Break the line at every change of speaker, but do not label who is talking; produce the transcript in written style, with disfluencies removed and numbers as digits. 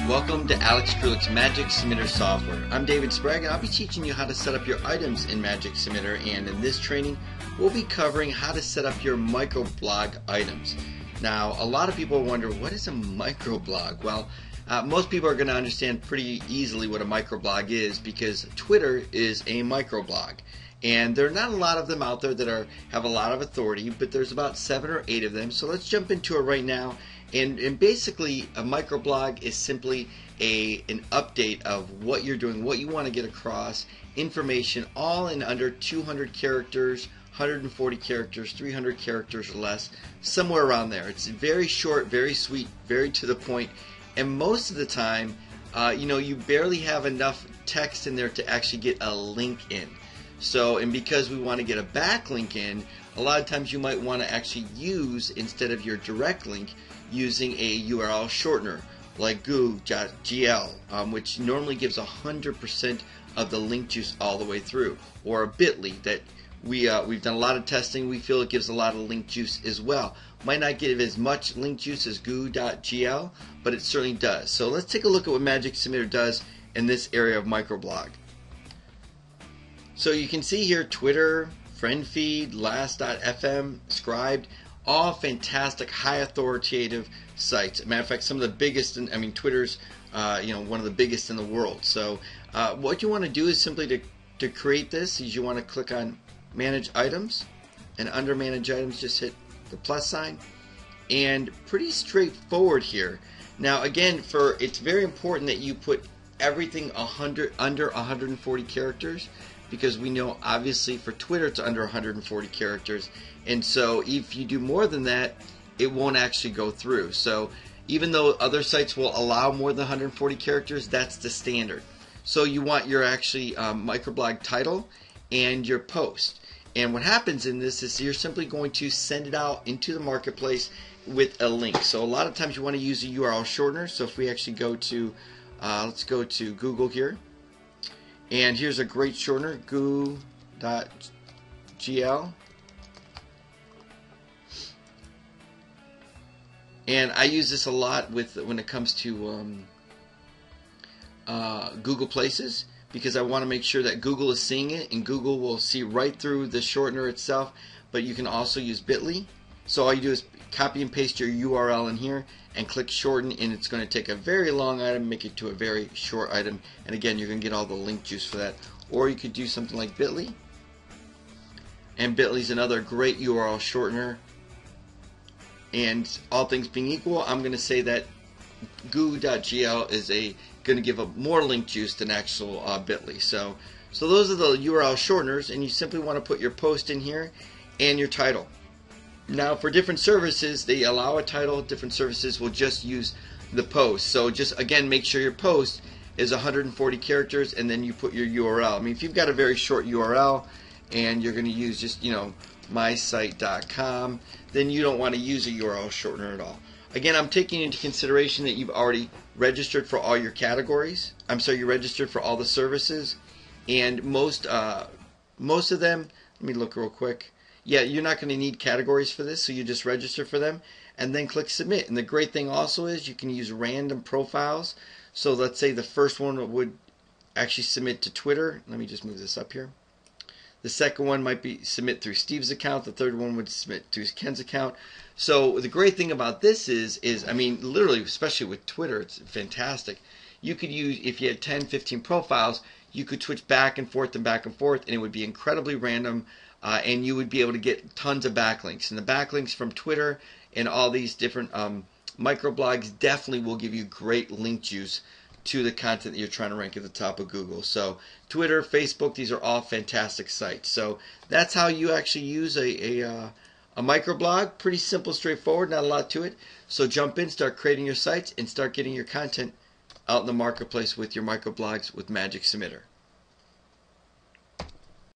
Welcome to Alex Krulik's Magic Submitter software. I'm David Sprague, and I'll be teaching you how to set up your items in Magic Submitter, and in this training we'll be covering how to set up your microblog items. Now, a lot of people wonder, what is a microblog? Well, most people are going to understand pretty easily what a microblog is, because Twitter is a microblog. And there are not a lot of them out there that have a lot of authority, but there's about 7 or 8 of them. So let's jump into it right now. And basically, a microblog is simply an update of what you're doing, what you want to get across, information, all in under 200 characters, 140 characters, 300 characters or less, somewhere around there. It's very short, very sweet, very to the point, and most of the time, you barely have enough text in there to actually get a link in. So, and because we want to get a backlink in, a lot of times you might want to actually use, instead of your direct link, using a URL shortener like goo.gl, which normally gives 100% of the link juice all the way through, or a bit.ly that we've done a lot of testing. We feel it gives a lot of link juice as well. Might not give as much link juice as goo.gl, but it certainly does. So let's take a look at what Magic Submitter does in this area of microblog. So you can see here Twitter, FriendFeed, Last.fm, Scribed, all fantastic, high authoritative sites. Matter of fact, some of the biggest, Twitter's one of the biggest in the world. So what you want to do is simply to create this is you want to click on Manage Items, and under Manage Items just hit the plus sign, and pretty straightforward here. Now again, it's very important that you put everything under 140 characters, because we know obviously for Twitter it's under 140 characters, and so if you do more than that, it won't actually go through. So even though other sites will allow more than 140 characters, that's the standard. So you want your actually microblog title and your post, and what happens in this is you're simply going to send it out into the marketplace with a link. So a lot of times you want to use a URL shortener. So if we actually go to let's go to Google here, and here's a great shortener, goo.gl. And I use this a lot when it comes to Google Places, because I want to make sure that Google is seeing it, and Google will see right through the shortener itself. But you can also use bit.ly. So all you do is copy and paste your URL in here and click shorten, and it's going to take a very long item, make it to a very short item, and again, you're going to get all the link juice for that. Or you could do something like bit.ly, and bit.ly is another great URL shortener. And all things being equal, I'm going to say that goo.gl is going to give more link juice than actual bit.ly. So those are the URL shorteners, and you simply want to put your post in here and your title. Now for different services, they allow a title. Different services will just use the post. So just again, make sure your post is 140 characters, and then you put your URL. If you've got a very short URL and you're going to use just mysite.com, then you don't want to use a URL shortener at all. Again, I'm taking into consideration that you've already registered for all your categories. You registered for all the services, and most of them, let me look real quick. Yeah, you're not going to need categories for this, so you just register for them and then click submit. And the great thing also is you can use random profiles. So let's say the first one would actually submit to Twitter. Let me just move this up here. The second one might be submit through Steve's account. The third one would submit through Ken's account. So the great thing about this is literally, especially with Twitter, it's fantastic. You could use, if you had 10, 15 profiles, you could switch back and forth, and it would be incredibly random. And you would be able to get tons of backlinks. And the backlinks from Twitter and all these different microblogs definitely will give you great link juice to the content that you're trying to rank at the top of Google. So Twitter, Facebook, these are all fantastic sites. So that's how you actually use a microblog. Pretty simple, straightforward, not a lot to it. So jump in, start creating your sites, and start getting your content out in the marketplace with your microblogs with Magic Submitter.